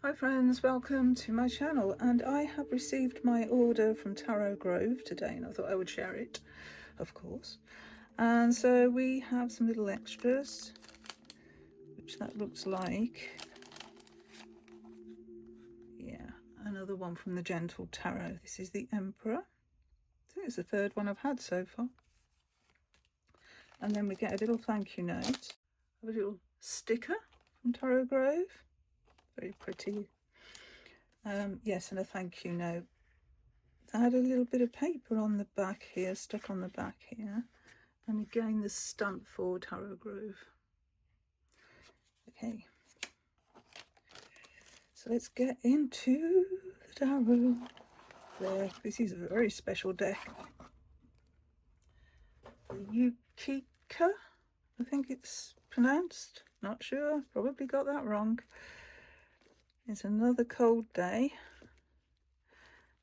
Hi friends, welcome to my channel, and I have received my order from Tarot Grove today and I thought I would share it, of course. And so we have some little extras, which that looks like, yeah, another one from the Gentle Tarot. This is the Emperor. I think it's the third one I've had so far. And then we get a little thank you note, a little sticker from Tarot Grove, very pretty. Yes, and a thank you note. I had a little bit of paper on the back here, stuck on the back here, and again the stamp for Tarot Grove. Okay, so let's get into the tarot deck. This is a very special deck. The Yukika, I think it's pronounced, not sure, probably got that wrong. It's another cold day,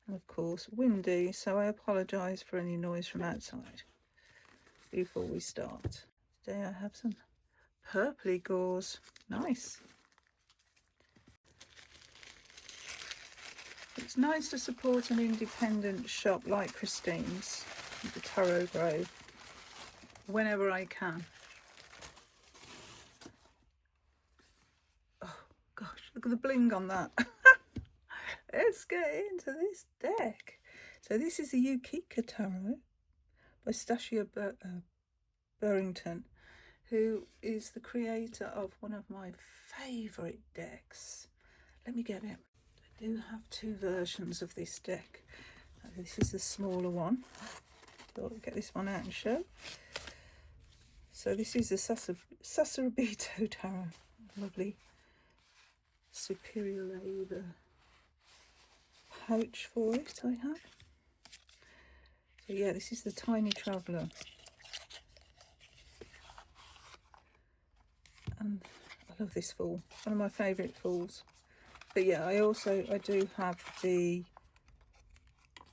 and of course windy, so I apologise for any noise from outside before we start. Today I have some purpley gauze. Nice. It's nice to support an independent shop like Christine's, the Tarot Grove, whenever I can. Oh gosh, look at the bling on that. Let's get into this deck. So this is the Yukika Tarot by Stacia Burrington, who is the creator of one of my favourite decks. Let me get it. I do have two versions of this deck. This is the smaller one. Thought I'd get this one out and show. So this is the Sasarabito Tarot. Lovely superior leather pouch for it I have. So yeah, this is the Tiny Traveller. And I love this fool. One of my favourite fools. But yeah, I do have the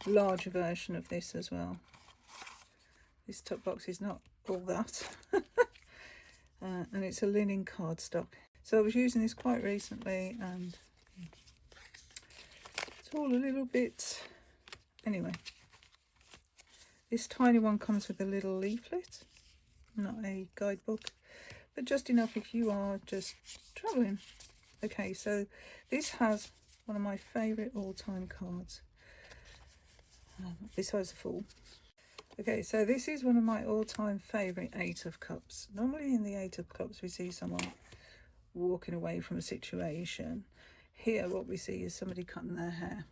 larger version of this as well. This top box is not all that. And it's a linen cardstock. So I was using this quite recently and it's all a little bit... Anyway, this tiny one comes with a little leaflet, not a guidebook, but just enough if you are just travelling. Okay, so this has one of my favourite all-time cards, besides the Fool. Okay, so this is one of my all-time favourite Eight of Cups. Normally in the Eight of Cups we see someone walking away from a situation. Here what we see is somebody cutting their hair.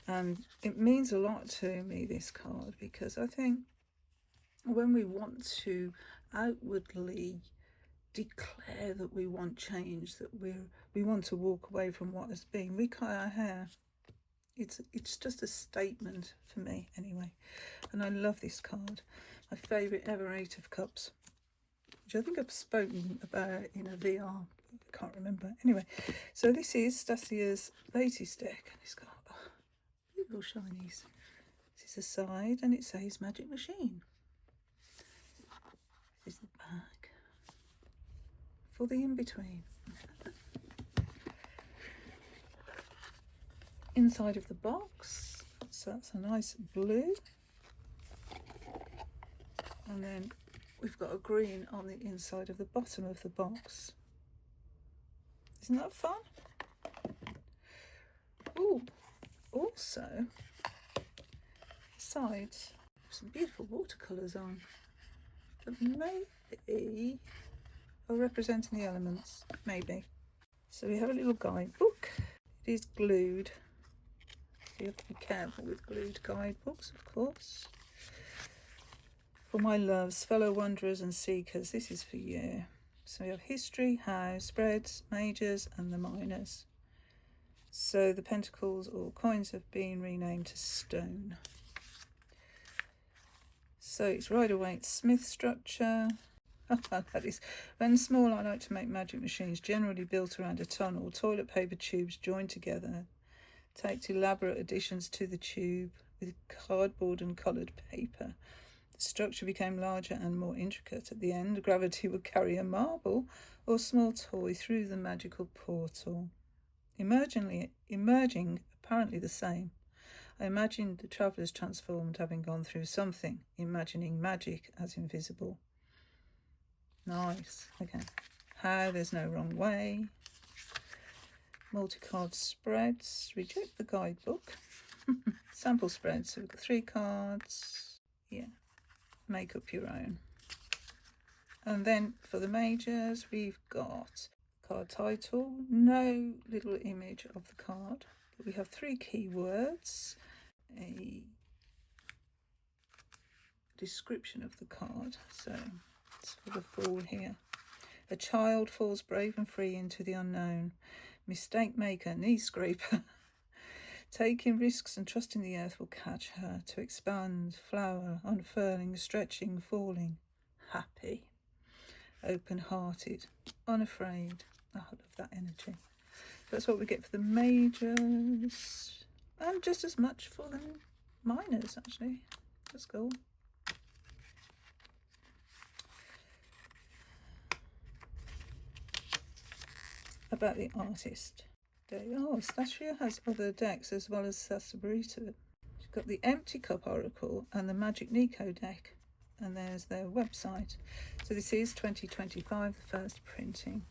And it means a lot to me, this card, because I think when we want to outwardly declare that we want change, that we want to walk away from what has been, we cut our hair. It's just a statement for me anyway, and I love this card. My favourite ever Eight of Cups, which I think I've spoken about in a VR, I can't remember. Anyway, so this is Stasia's latest deck, and it's got beautiful shinies. This is the side, and it says Magic Machine. This is the back for the in-between. Inside of the box, so that's a nice blue, and then we've got a green on the inside of the bottom of the box. Isn't that fun? Oh, also sides, some beautiful watercolours on that maybe are representing the elements, maybe. So we have a little guidebook. It is glued. You have to be careful with glued guidebooks, of course. For my loves, fellow wanderers and seekers, this is for you. So we have history, house, spreads, majors and the minors. So the pentacles or coins have been renamed to stone. So it's Rider-Waite Smith structure. That is, when small, I like to make magic machines generally built around a tunnel, toilet paper tubes joined together. Take elaborate additions to the tube with cardboard and coloured paper. The structure became larger and more intricate. At the end, gravity would carry a marble or small toy through the magical portal. emerging apparently the same. I imagine the travellers transformed, having gone through something, imagining magic as invisible. Nice. Okay. How there's no wrong way. Multi-card spreads. Reject the guidebook. Sample spreads. So we've got 3 cards. Yeah. Make up your own. And then for the majors, we've got card title. No little image of the card. But we have 3 keywords. A description of the card. So it's for the Fool here. A child falls brave and free into the unknown. Mistake maker, knee scraper. Taking risks and trusting the earth will catch her. To expand, flower, unfurling, stretching, falling. Happy. Open-hearted, unafraid. I love that energy. That's what we get for the majors. And just as much for the minors, actually. That's cool. About the artist. Oh, Stashia has other decks as well as Sasaburita. She's got the Empty Cup Oracle and the Magic Nico deck. And there's their website. So this is 2025, the first printing.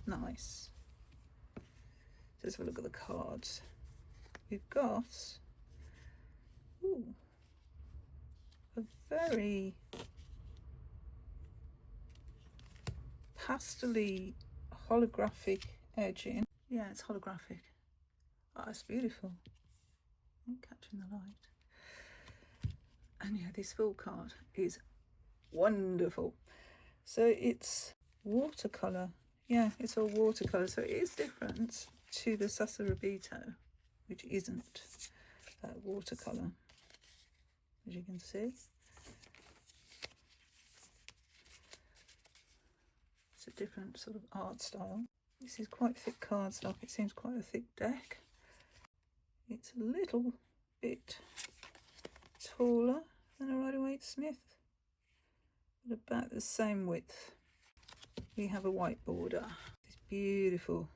Nice. Let's have a look at the cards. We've got a very pastel-y holographic edging. Yeah, it's holographic. Oh, it's beautiful. I'm catching the light. And yeah, this Fool card is wonderful. So it's watercolour. Yeah, it's all watercolour. So it is different to the Sasarabito, which isn't watercolour, as you can see. It's a different sort of art style. This is quite thick cardstock. It seems quite a thick deck. It's a little bit taller than a Rider-Waite Smith, but about the same width. We have a white border. This beautiful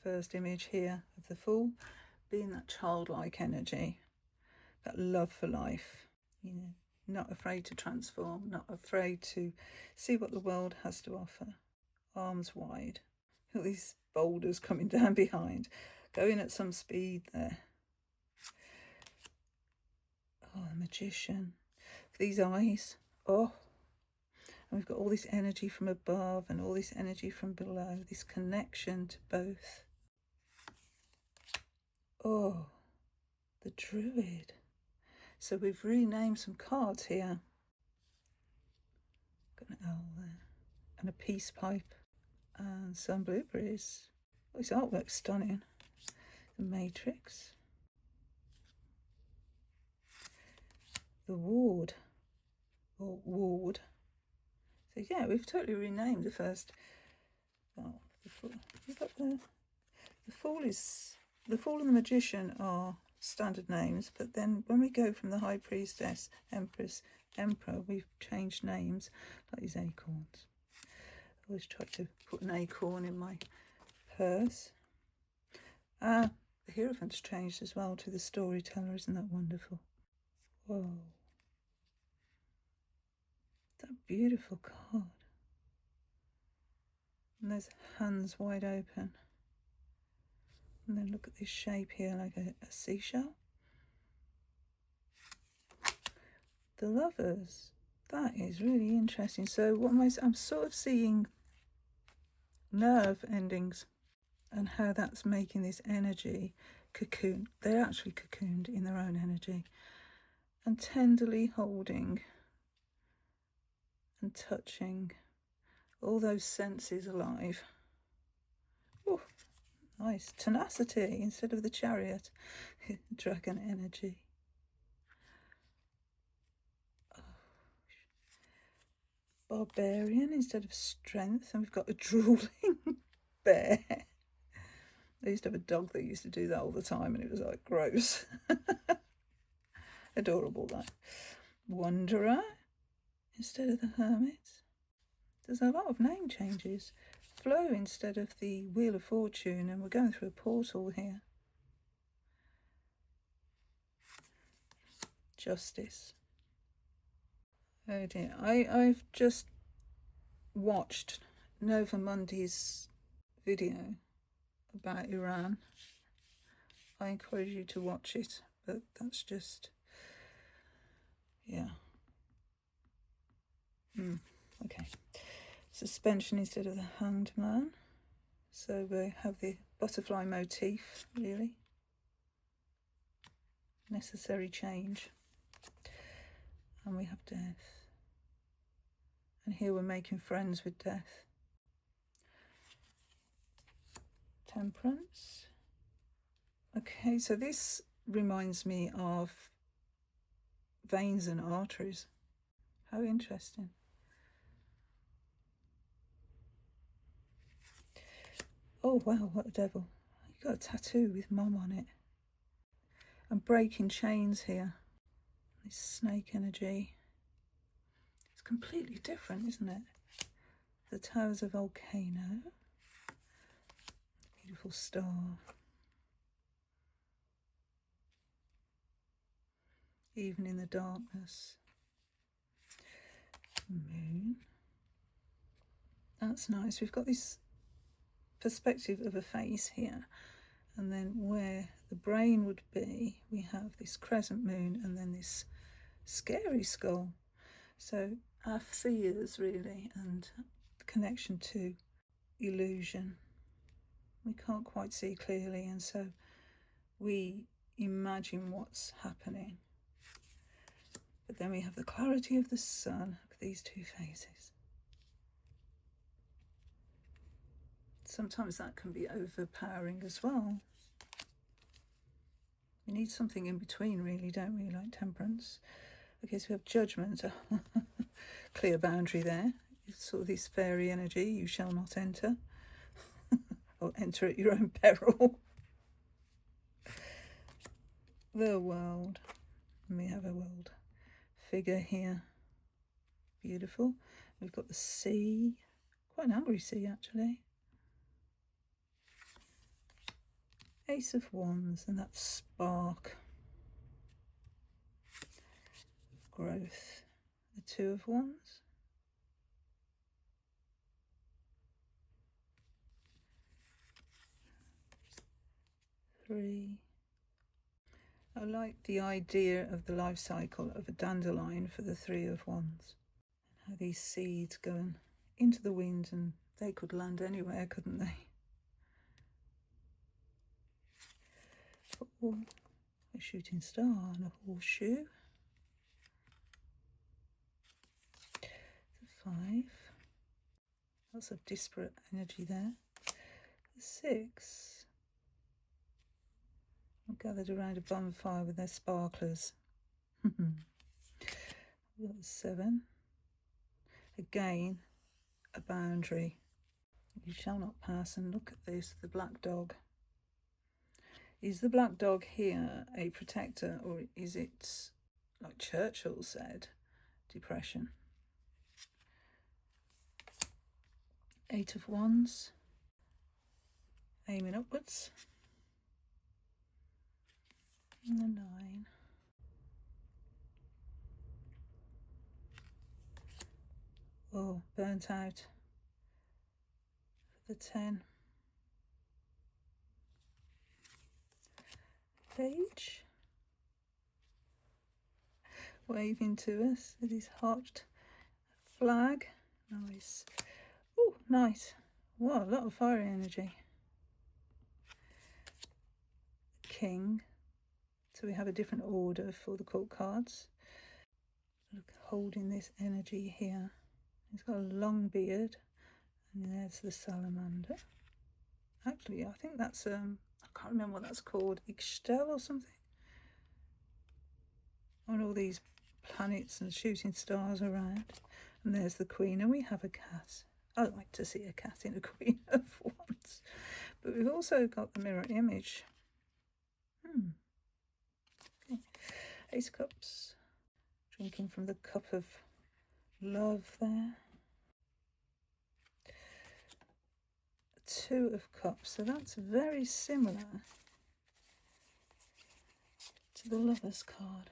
first image here of the Fool, being that childlike energy, that love for life, you know, not afraid to transform, not afraid to see what the world has to offer. Arms wide. All these boulders coming down behind, going at some speed there. Oh, the Magician. These eyes. Oh. And we've got all this energy from above and all this energy from below. This connection to both. Oh, the Druid. So we've renamed some cards here. Got an owl there. And a peace pipe. And some blueberries. Oh, this artwork's stunning. The Matrix. The Ward. Or Ward. So yeah, we've totally renamed the first. Oh, the Fool. We've got the Fool is the Fool and the Magician are standard names, but then when we go from the High Priestess, Empress, Emperor, we've changed names, like these acorns. I always try to put an acorn in my purse. The Hierophant's changed as well to the Storyteller. Isn't that wonderful? Whoa. That beautiful card. And there's hands wide open. And then look at this shape here, like a seashell. The Lovers. That is really interesting. So what I'm sort of seeing nerve endings and how that's making this energy cocoon. They're actually cocooned in their own energy and tenderly holding and touching all those senses alive. Oh, nice. Tenacity instead of the Chariot. Dragon energy. Barbarian instead of strength. And we've got a drooling bear. I used to have a dog that used to do that all the time, and it was like gross. Adorable, that. Wanderer instead of the Hermit. There's a lot of name changes. flow instead of the Wheel of Fortune, and we're going through a portal here. Justice. Oh dear. I've just watched Nova Mundi's video about Iran. I encourage you to watch it, but that's just, yeah. Okay. Suspension instead of the Hanged Man. So we have the butterfly motif, really. Necessary change. And we have death. And here we're making friends with death. Temperance. Okay, so this reminds me of veins and arteries. How interesting. Oh wow, what a devil. You got a tattoo with Mum on it. And breaking chains here. This snake energy. It's completely different, isn't it? The Tower's a volcano. Beautiful star. Even in the darkness. Moon. That's nice. We've got this perspective of a face here, and then where the brain would be, we have this crescent moon and then this scary skull. So our fears, really, and the connection to illusion. We can't quite see clearly, and so we imagine what's happening. But then we have the clarity of the sun. Look at these two faces. Sometimes that can be overpowering as well. We need something in between, really, don't we, like temperance? Okay, so we have judgment. Clear boundary there. It's sort of this fairy energy. You shall not enter. Or enter at your own peril. The world. And we have a world figure here. Beautiful. We've got the sea. Quite an angry sea, actually. Ace of Wands, and that spark. Growth. The Two of Wands. Three. I like the idea of the life cycle of a dandelion for the Three of Wands. How these seeds going into the wind, and they could land anywhere, couldn't they? Oh, a shooting star and a horseshoe. The 5. Lots of disparate energy there. The 6. Gathered around a bonfire with their sparklers. We've got the 7. Again, a boundary. You shall not pass. And look at this, the black dog. Is the black dog here a protector, or is it, like Churchill said, depression? 8 of Wands. Aiming upwards. And the 9. Oh, burnt out. For the 10. Page. Waving to us with his hot flag. Nice. Oh, nice. Wow, a lot of fire energy. King. So we have a different order for the court cards. Look, holding this energy here. He's got a long beard. And there's the salamander. Actually, I think that's, I can't remember what that's called. Ixtel or something. And all these planets and shooting stars around. And there's the Queen, and we have a cat. I like to see a cat in a Queen of Wands. But we've also got the mirror image. Okay. Ace of Cups. Drinking from the cup of love there. Two of Cups. So that's very similar to the Lovers card.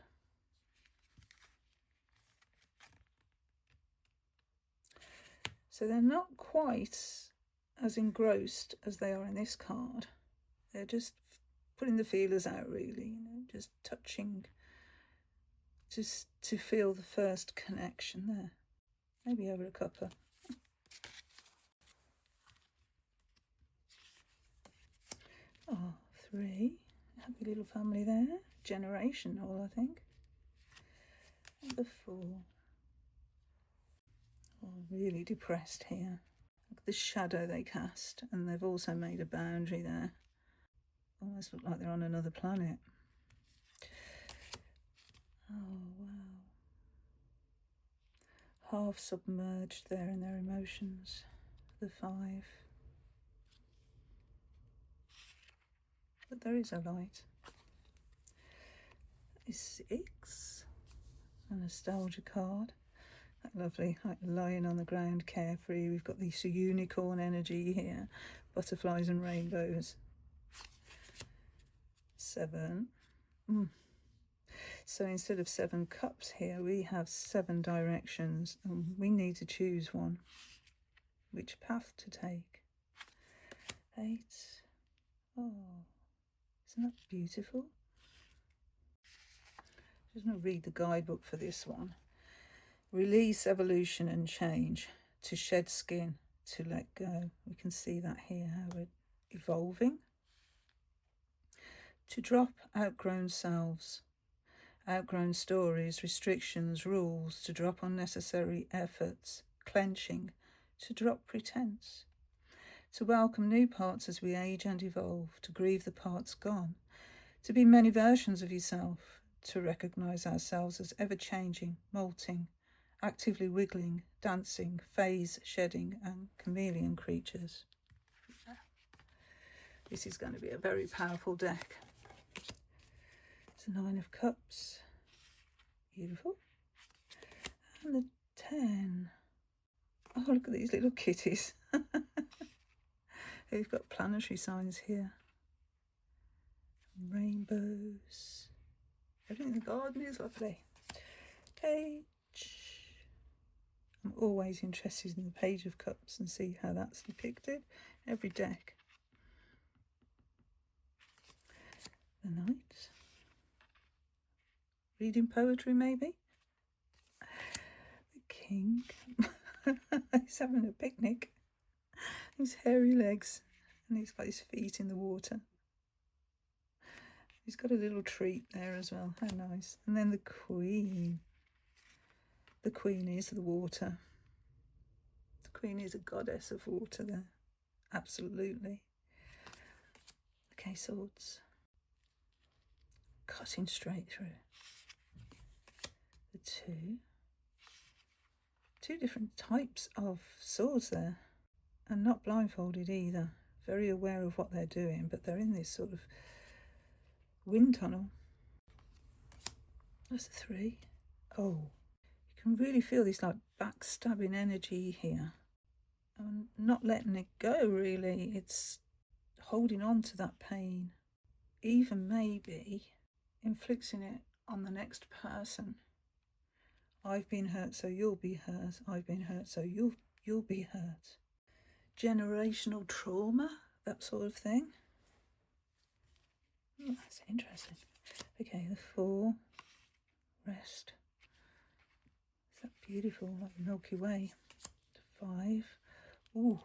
So they're not quite as engrossed as they are in this card. They're just putting the feelers out, really, you know, just touching, just to feel the first connection there. Maybe over a cuppa. Oh, 3. Happy little family there. Generational, I think. And the 4. Oh, really depressed here. Look at the shadow they cast, and they've also made a boundary there. Almost look like they're on another planet. Oh, wow. Half submerged there in their emotions. The 5. But there is a light. A 6. A nostalgia card. Lovely, like lying on the ground carefree. We've got this unicorn energy here, butterflies and rainbows. 7. So instead of 7 cups here, we have 7 directions, and we need to choose one. Which path to take? 8. Oh, isn't that beautiful? Just going to read the guidebook for this one. Release, evolution and change. To shed skin, to let go. We can see that here, how we're evolving. To drop outgrown selves, outgrown stories, restrictions, rules. To drop unnecessary efforts, clenching. To drop pretense. To welcome new parts as we age and evolve. To grieve the parts gone. To be many versions of yourself. To recognise ourselves as ever-changing, molting, actively wiggling, dancing, phase shedding and chameleon creatures. This is going to be a very powerful deck. It's a 9 of Cups. Beautiful. And the 10. Oh, look at these little kitties. We've got planetary signs here. Rainbows. Everything in the garden is lovely. Page. I'm always interested in the Page of Cups and see how that's depicted. Every deck. The Knight. Reading poetry, maybe. The King. He's having a picnic. His hairy legs, and he's got his feet in the water. He's got a little treat there as well. How nice. And then the Queen. The Queen is the water. The Queen is a goddess of water there. Absolutely. Okay, swords. Cutting straight through. The 2. 2 different types of swords there. And not blindfolded either. Very aware of what they're doing, but they're in this sort of wind tunnel. That's a 3. Oh, you can really feel this like backstabbing energy here. And not letting it go, really. It's holding on to that pain. Even maybe inflicting it on the next person. I've been hurt, so you'll be hurt. I've been hurt, so you'll be hurt. Generational trauma, that sort of thing. Oh, that's interesting. Okay, the 4. Rest. Is that beautiful, like the Milky Way? The 5. Ooh,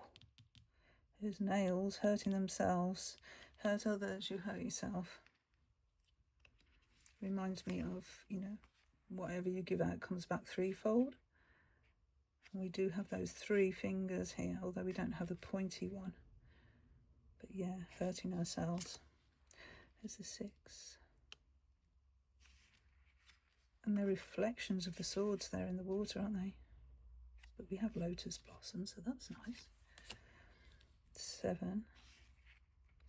there's nails, hurting themselves. Hurt others, you hurt yourself. Reminds me of, you know, whatever you give out comes back threefold. And we do have those 3 fingers here, although we don't have the pointy one. But yeah, hurting ourselves. There's the 6. And they're reflections of the swords there in the water, aren't they? But we have lotus blossoms, so that's nice. 7.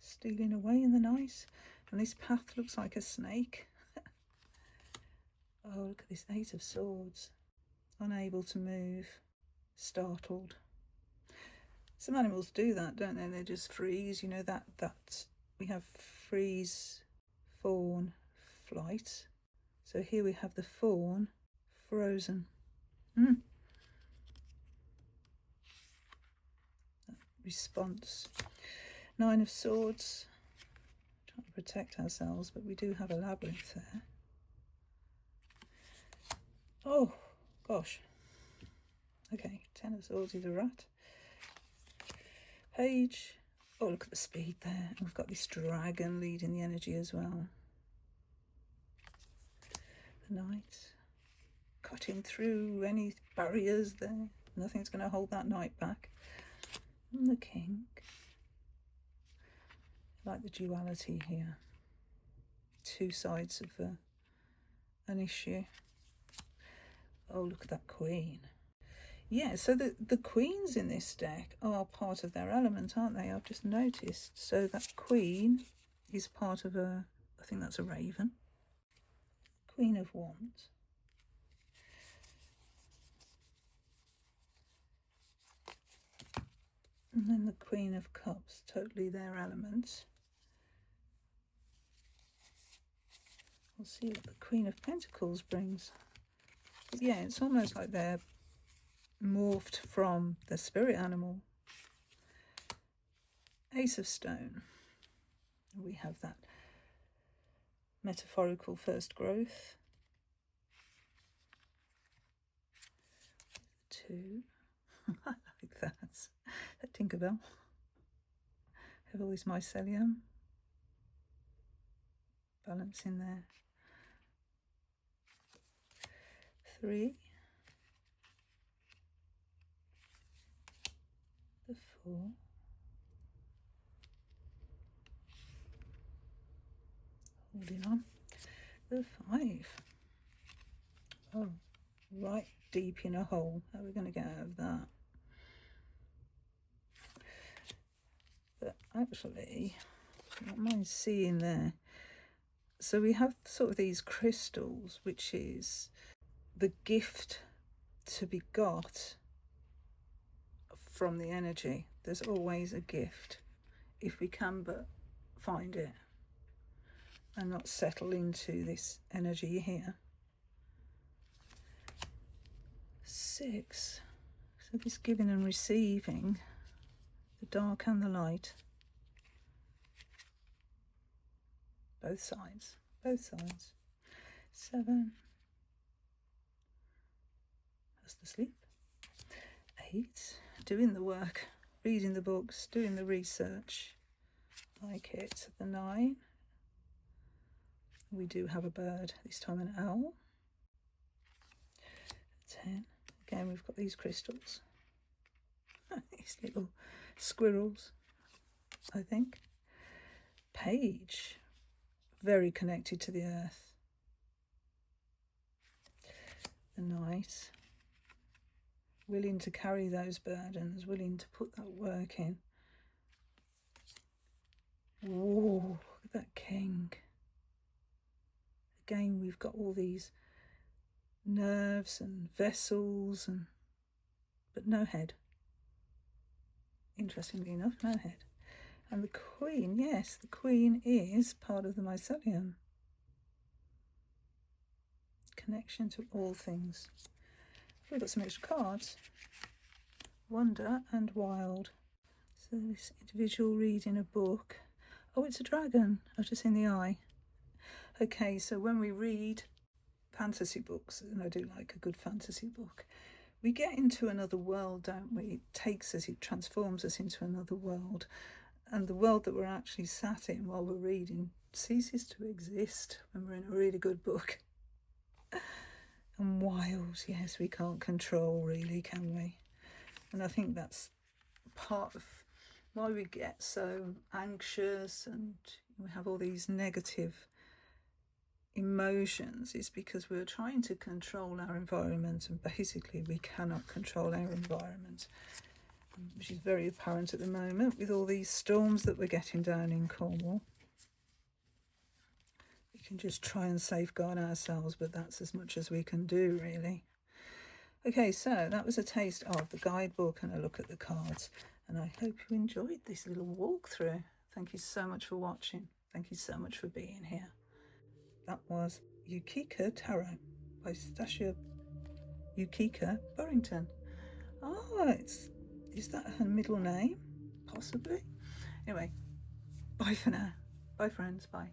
Stealing away in the night. And this path looks like a snake. Oh, look at this 8 of Swords. Unable to move. Startled. Some animals do that, don't they? They just freeze, you know, that we have freeze, fawn, flight. So here we have the fawn, frozen. Response. Nine of Swords. Trying to protect ourselves, but we do have a labyrinth there. Oh, gosh. Okay, Ten of Swords is a rat. Page. Oh, look at the speed there. And we've got this dragon leading the energy as well. The Knight. Cutting through any barriers there. Nothing's going to hold that knight back. And the King. I like the duality here. Two sides of an issue. Oh, look at that Queen. Yeah, so the queens in this deck are part of their element, aren't they? I've just noticed. So that Queen is part of I think that's a raven. Queen of Wands. And then the Queen of Cups, totally their element. We'll see what the Queen of Pentacles brings. But yeah, it's almost like they're morphed from the spirit animal. Ace of Stone. We have that metaphorical first growth. Two. I like that. That Tinkerbell. Have all this mycelium. Balance in there. Three. The Four. Holding on. The Five. Oh, right deep in a hole. How are we going to get out of that? But actually, what am I seeing there? So we have sort of these crystals, which is the gift to be got from the energy. There's always a gift if we can but find it and not settle into this energy here. Six. So this giving and receiving, the dark and the light. Both sides. Both sides. Seven. That's the sleep. Eight. Doing the work. Reading the books. Doing the research. Like it. The nine. We do have a bird. This time an owl. 10. Again, we've got these crystals. These little squirrels, I think. Page. Very connected to the earth. The Knight. Willing to carry those burdens, willing to put that work in. Whoa, look at that King. Again, we've got all these nerves and vessels, but no head. Interestingly enough, no head. And the Queen, yes, the Queen is part of the mycelium. Connection to all things. We've got some extra cards. Wonder and Wild. So this individual reading a book. Oh, it's a dragon. I've just seen the eye. Okay, so when we read fantasy books, and I do like a good fantasy book, we get into another world, don't we? It takes us, it transforms us into another world. And the world that we're actually sat in while we're reading ceases to exist when we're in a really good book. And wild, yes, we can't control really, can we? And I think that's part of why we get so anxious and we have all these negative emotions, is because we're trying to control our environment, and basically we cannot control our environment, which is very apparent at the moment with all these storms that we're getting down in Cornwall. We can just try and safeguard ourselves, but that's as much as we can do, really. Okay, so that was a taste of the guidebook and a look at the cards. And I hope you enjoyed this little walkthrough. Thank you so much for watching. Thank you so much for being here. That was Yukika Tarot by Stacia Yukika Burrington. Oh, is that her middle name? Possibly. Anyway, bye for now. Bye friends, bye.